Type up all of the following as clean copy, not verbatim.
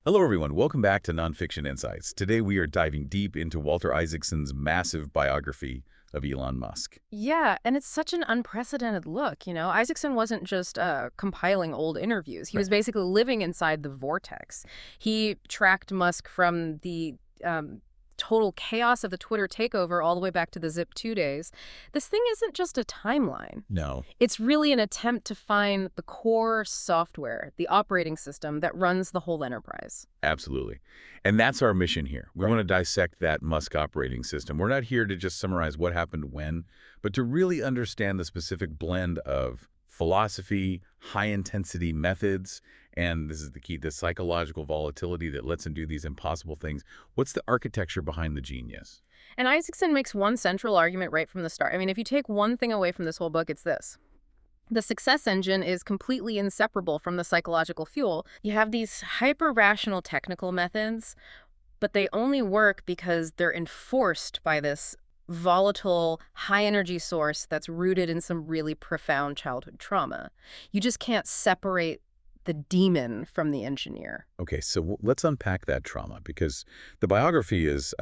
Hello, everyone. Welcome back to Nonfiction Insights. Today, we are diving deep into Walter Isaacson's massive biography of Elon Musk. Yeah, and it's such an unprecedented look, you know? Isaacson wasn't just compiling old interviews. He was Right. basically living inside the vortex. He tracked Musk from the total chaos of the Twitter takeover all the way back to the Zip 2 days. This thing isn't just a timeline. No, It's really an attempt to find the core software, the operating system that runs the whole enterprise. absolutely. And that's our mission here. We Right. want to dissect that Musk operating system. We're not here to just summarize what happened when, but to really understand the specific blend of philosophy, high-intensity methods, and this is the key, the psychological volatility that lets him do these impossible things. What's the architecture behind the genius? And Isaacson makes one central argument right from the start. I mean, if you take one thing away from this whole book, it's this. The success engine is completely inseparable from the psychological fuel. You have these hyper-rational technical methods, but they only work because they're enforced by this volatile, high-energy source that's rooted in some really profound childhood trauma. You just can't separate the demon from the engineer. Okay, so let's unpack that trauma because the biography is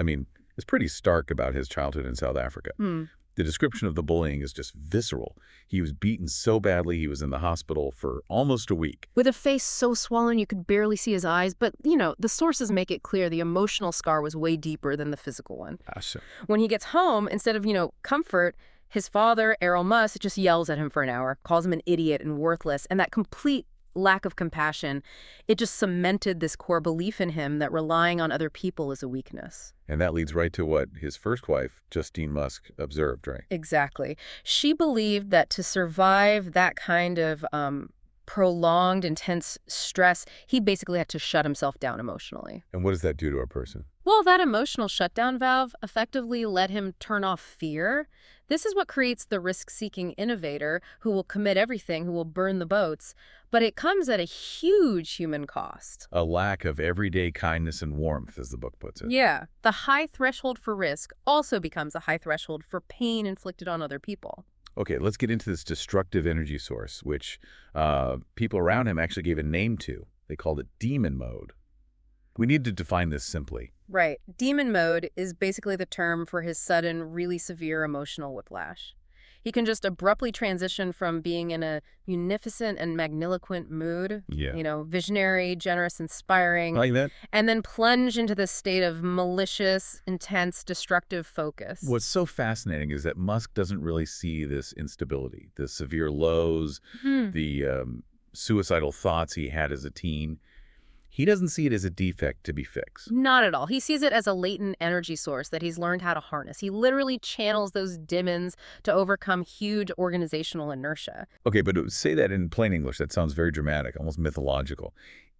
pretty stark about his childhood in South Africa. Hmm. The description of the bullying is just visceral. He was beaten so badly he was in the hospital for almost a week. With a face so swollen you could barely see his eyes, but, the sources make it clear the emotional scar was way deeper than the physical one. So When he gets home, instead of, comfort, his father, Elon Musk, just yells at him for an hour, calls him an idiot and worthless, and that complete lack of compassion, it just cemented this core belief in him that relying on other people is a weakness. and that leads right to what his first wife, Justine Musk, observed, right? Exactly. She believed that to survive that kind of prolonged, intense stress, he basically had to shut himself down emotionally. And what does that do to a person? Well, that emotional shutdown valve effectively let him turn off fear. This is what creates the risk-seeking innovator who will commit everything, who will burn the boats. But it comes at a huge human cost. A lack of everyday kindness and warmth, as the book puts it. Yeah. The high threshold for risk also becomes a high threshold for pain inflicted on other people. Okay, let's get into this destructive energy source, which people around him actually gave a name to. They called it demon mode. We need to define this simply. Right. Demon mode is basically the term for his sudden, really severe emotional whiplash. He can just abruptly transition from being in a munificent and magniloquent mood, Yeah. Visionary, generous, inspiring, Like that? and then plunge into this state of malicious, intense, destructive focus. What's so fascinating is that Musk doesn't really see this instability, the severe lows, Hmm. the suicidal thoughts he had as a teen. He doesn't see it as a defect to be fixed. Not at all. He sees it as a latent energy source that he's learned how to harness. He literally channels those demons to overcome huge organizational inertia. Okay, but say that in plain English. That sounds very dramatic, almost mythological.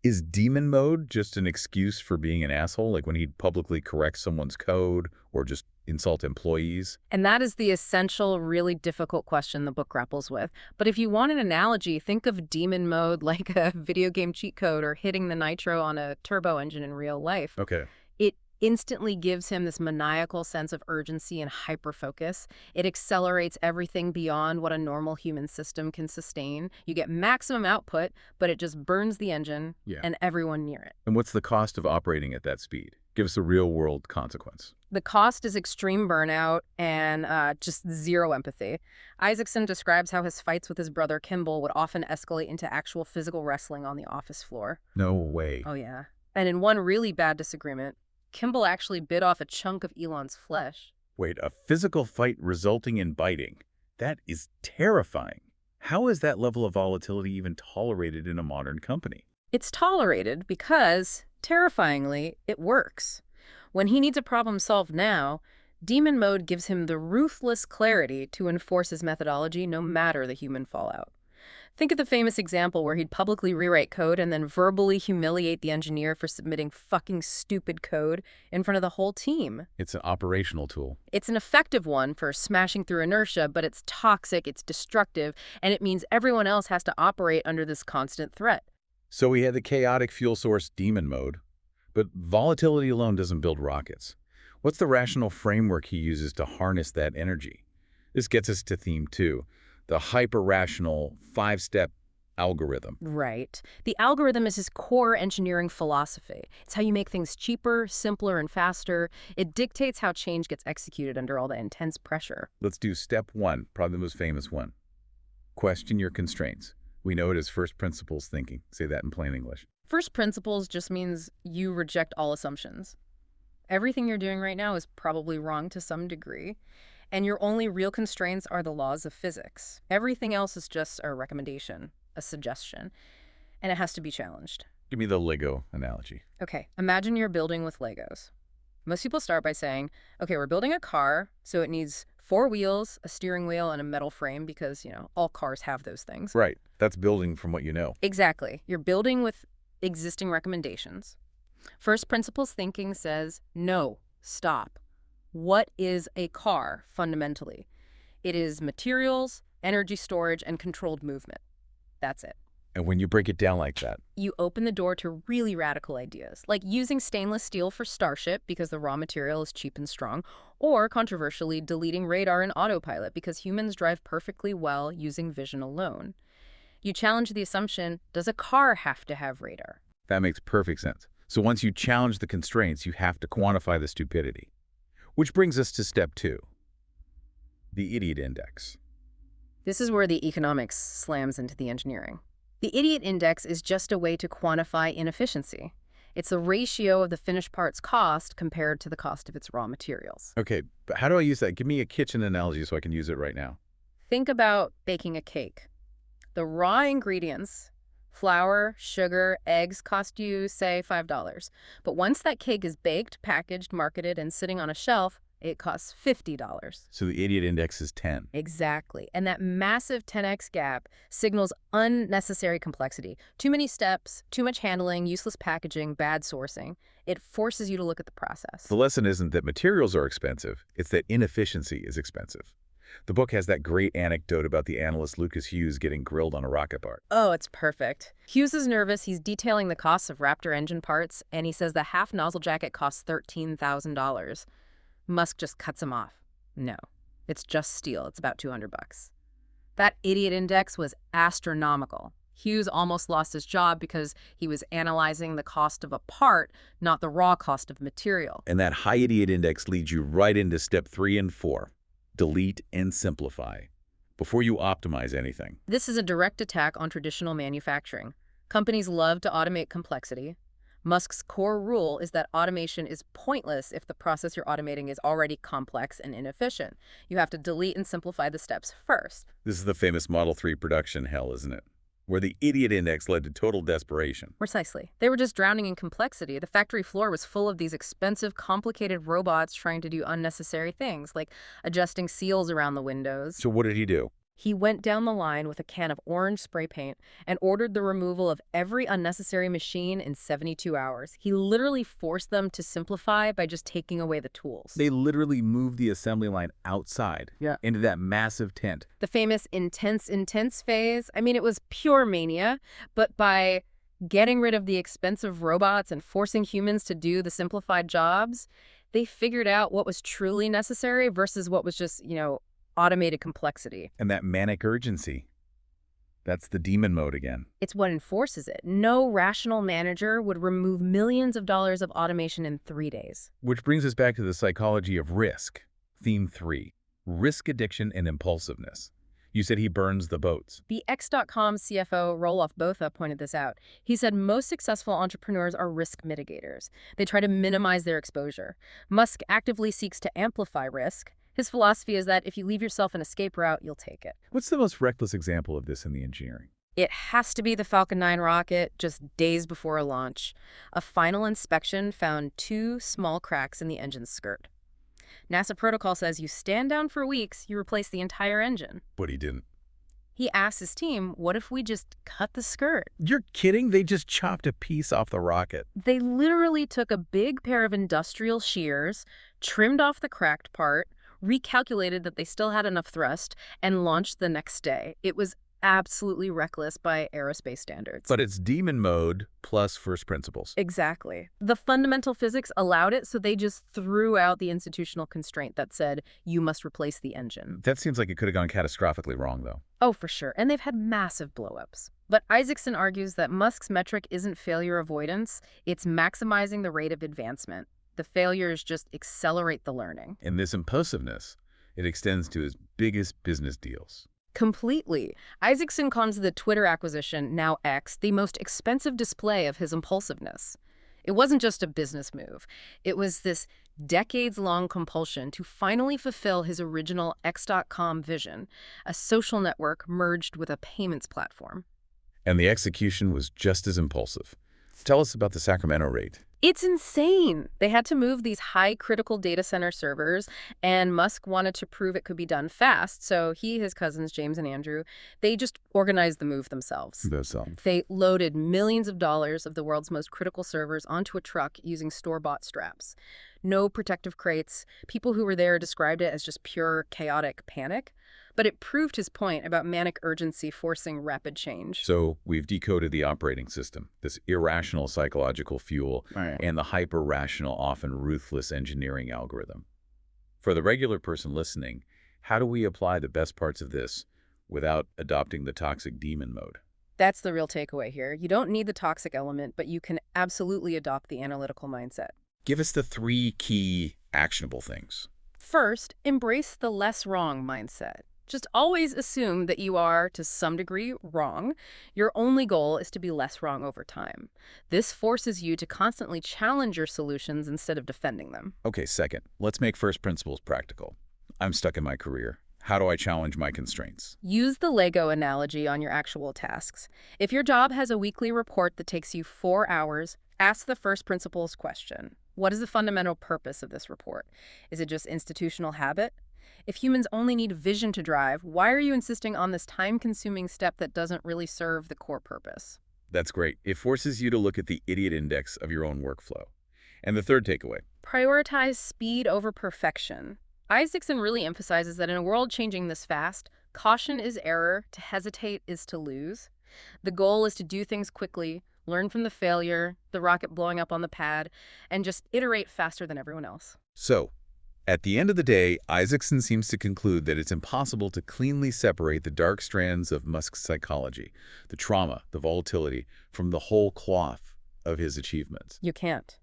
Is demon mode just an excuse for being an asshole, like when he'd publicly correct someone's code or just insult employees? And that is the essential, really difficult question the book grapples with. But if you want an analogy, think of demon mode like a video game cheat code or hitting the nitro on a turbo engine in real life. Okay. It instantly gives him this maniacal sense of urgency and hyper-focus. It accelerates everything beyond what a normal human system can sustain. You get maximum output, but it just burns the engine Yeah. and everyone near it. And what's the cost of operating at that speed? Give us a real-world consequence. The cost is extreme burnout and just zero empathy. Isaacson describes how his fights with his brother Kimball would often escalate into actual physical wrestling on the office floor. No way. Oh, yeah. And in one really bad disagreement, Kimball actually bit off a chunk of Elon's flesh. Wait, a physical fight resulting in biting? That is terrifying. How is that level of volatility even tolerated in a modern company? It's tolerated because, terrifyingly, it works. When he needs a problem solved now, demon mode gives him the ruthless clarity to enforce his methodology no matter the human fallout. Think of the famous example where he'd publicly rewrite code and then verbally humiliate the engineer for submitting fucking stupid code in front of the whole team. It's an operational tool. It's an effective one for smashing through inertia, but it's toxic, it's destructive, and it means everyone else has to operate under this constant threat. So we had the chaotic fuel source demon mode, but volatility alone doesn't build rockets. What's the rational framework he uses to harness that energy? This gets us to theme 2, the hyper-rational 5-step algorithm. Right. The algorithm is his core engineering philosophy. It's how you make things cheaper, simpler, and faster. It dictates how change gets executed under all the intense pressure. Let's do step one, probably the most famous one. Question your constraints. We know it as first principles thinking. Say that in plain English. First principles just means you reject all assumptions. Everything you're doing right now is probably wrong to some degree, and your only real constraints are the laws of physics. Everything else is just a recommendation, a suggestion, and it has to be challenged. Give me the Lego analogy. Okay, imagine you're building with Legos. Most people start by saying, okay, we're building a car, so it needs 4 wheels, a steering wheel, and a metal frame because, all cars have those things. Right. That's building from what you know. Exactly. You're building with existing recommendations. First principles thinking says, no, stop. What is a car, fundamentally? It is materials, energy storage, and controlled movement. That's it. And when you break it down like that, You open the door to really radical ideas, like using stainless steel for Starship because the raw material is cheap and strong, or, controversially, deleting radar and autopilot because humans drive perfectly well using vision alone. You challenge the assumption, does a car have to have radar? that makes perfect sense. So once you challenge the constraints, you have to quantify the stupidity. Which brings us to step 2, the idiot index. This is where the economics slams into the engineering. The idiot index is just a way to quantify inefficiency. It's the ratio of the finished part's cost compared to the cost of its raw materials. Okay, but how do I use that? Give me a kitchen analogy so I can use it right now. Think about baking a cake. The raw ingredients, flour, sugar, eggs, cost you, say, $5. But once that cake is baked, packaged, marketed, and sitting on a shelf, it costs $50. So the idiot index is 10. Exactly. And that massive 10x gap signals unnecessary complexity. Too many steps, too much handling, useless packaging, bad sourcing. It forces you to look at the process. The lesson isn't that materials are expensive, it's that inefficiency is expensive. The book has that great anecdote about the analyst Lucas Hughes getting grilled on a rocket part. Oh, it's perfect. Hughes is nervous. He's detailing the costs of Raptor engine parts, and he says the half nozzle jacket costs $13,000. Musk just cuts him off. No, it's just steel. It's about $200. That idiot index was astronomical. Hughes almost lost his job because he was analyzing the cost of a part, not the raw cost of material. And that high idiot index leads you right into step 3 and 4. Delete and simplify before you optimize anything. This is a direct attack on traditional manufacturing. Companies love to automate complexity. Musk's core rule is that automation is pointless if the process you're automating is already complex and inefficient. You have to delete and simplify the steps first. This is the famous Model 3 production hell, isn't it? Where the idiot index led to total desperation. Precisely. They were just drowning in complexity. The factory floor was full of these expensive, complicated robots trying to do unnecessary things, like adjusting seals around the windows. So what did he do? He went down the line with a can of orange spray paint and ordered the removal of every unnecessary machine in 72 hours. He literally forced them to simplify by just taking away the tools. They literally moved the assembly line outside into that massive tent. The famous intense phase, it was pure mania, but by getting rid of the expensive robots and forcing humans to do the simplified jobs, they figured out what was truly necessary versus what was just, automated complexity. And that manic urgency, that's the demon mode again. It's what enforces it. No rational manager would remove millions of dollars of automation in 3 days. Which brings us back to the psychology of risk. Theme 3, risk addiction and impulsiveness. You said he burns the boats. The X.com CFO, Roelof Botha, pointed this out. He said most successful entrepreneurs are risk mitigators. They try to minimize their exposure. Musk actively seeks to amplify risk. His philosophy is that if you leave yourself an escape route, you'll take it. What's the most reckless example of this in the engineering? It has to be the Falcon 9 rocket just days before a launch. A final inspection found 2 small cracks in the engine's skirt. NASA protocol says you stand down for weeks, you replace the entire engine. But he didn't. He asked his team, what if we just cut the skirt? You're kidding? They just chopped a piece off the rocket. They literally took a big pair of industrial shears, trimmed off the cracked part, recalculated that they still had enough thrust, and launched the next day. It was absolutely reckless by aerospace standards. But it's demon mode plus first principles. Exactly. The fundamental physics allowed it, so they just threw out the institutional constraint that said, you must replace the engine. That seems like it could have gone catastrophically wrong, though. Oh, for sure. And they've had massive blowups. But Isaacson argues that Musk's metric isn't failure avoidance, it's maximizing the rate of advancement. The failures just accelerate the learning. And this impulsiveness, it extends to his biggest business deals. Completely. Isaacson calls the Twitter acquisition, now X, the most expensive display of his impulsiveness. It wasn't just a business move. It was this decades-long compulsion to finally fulfill his original X.com vision, a social network merged with a payments platform. And the execution was just as impulsive. Tell us about the Sacramento raid. It's insane. They had to move these high critical data center servers, and Musk wanted to prove it could be done fast. So he, his cousins, James and Andrew, they just organized the move themselves. They loaded millions of dollars of the world's most critical servers onto a truck using store-bought straps. No protective crates. People who were there described it as just pure chaotic panic. But it proved his point about manic urgency forcing rapid change. So we've decoded the operating system, this irrational psychological fuel, and the hyper-rational, often ruthless engineering algorithm. For the regular person listening, how do we apply the best parts of this without adopting the toxic demon mode? That's the real takeaway here. You don't need the toxic element, but you can absolutely adopt the analytical mindset. Give us the 3 key actionable things. First, embrace the less wrong mindset. Just always assume that you are, to some degree, wrong. Your only goal is to be less wrong over time. This forces you to constantly challenge your solutions instead of defending them. Okay, second, let's make first principles practical. I'm stuck in my career. How do I challenge my constraints? Use the Lego analogy on your actual tasks. If your job has a weekly report that takes you 4 hours, ask the first principles question. What is the fundamental purpose of this report? Is it just institutional habit? If humans only need vision to drive, why are you insisting on this time-consuming step that doesn't really serve the core purpose? That's great. It forces you to look at the idiot index of your own workflow. And the third takeaway. Prioritize speed over perfection. Isaacson really emphasizes that in a world changing this fast, caution is error, to hesitate is to lose. The goal is to do things quickly, learn from the failure, the rocket blowing up on the pad, and just iterate faster than everyone else. So, at the end of the day, Isaacson seems to conclude that it's impossible to cleanly separate the dark strands of Musk's psychology, the trauma, the volatility, from the whole cloth of his achievements. You can't.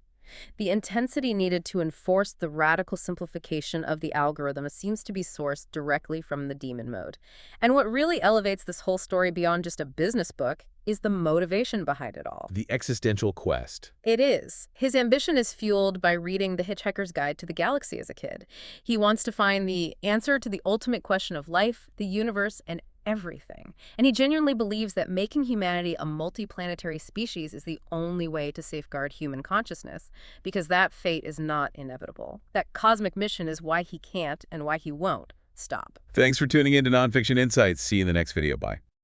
The intensity needed to enforce the radical simplification of the algorithm seems to be sourced directly from the demon mode. And what really elevates this whole story beyond just a business book is the motivation behind it all. The existential quest. It is. His ambition is fueled by reading The Hitchhiker's Guide to the Galaxy as a kid. He wants to find the answer to the ultimate question of life, the universe, and everything. And he genuinely believes that making humanity a multiplanetary species is the only way to safeguard human consciousness, because that fate is not inevitable. That cosmic mission is why he can't and why he won't stop. Thanks for tuning in to Nonfiction Insights. See you in the next video. Bye.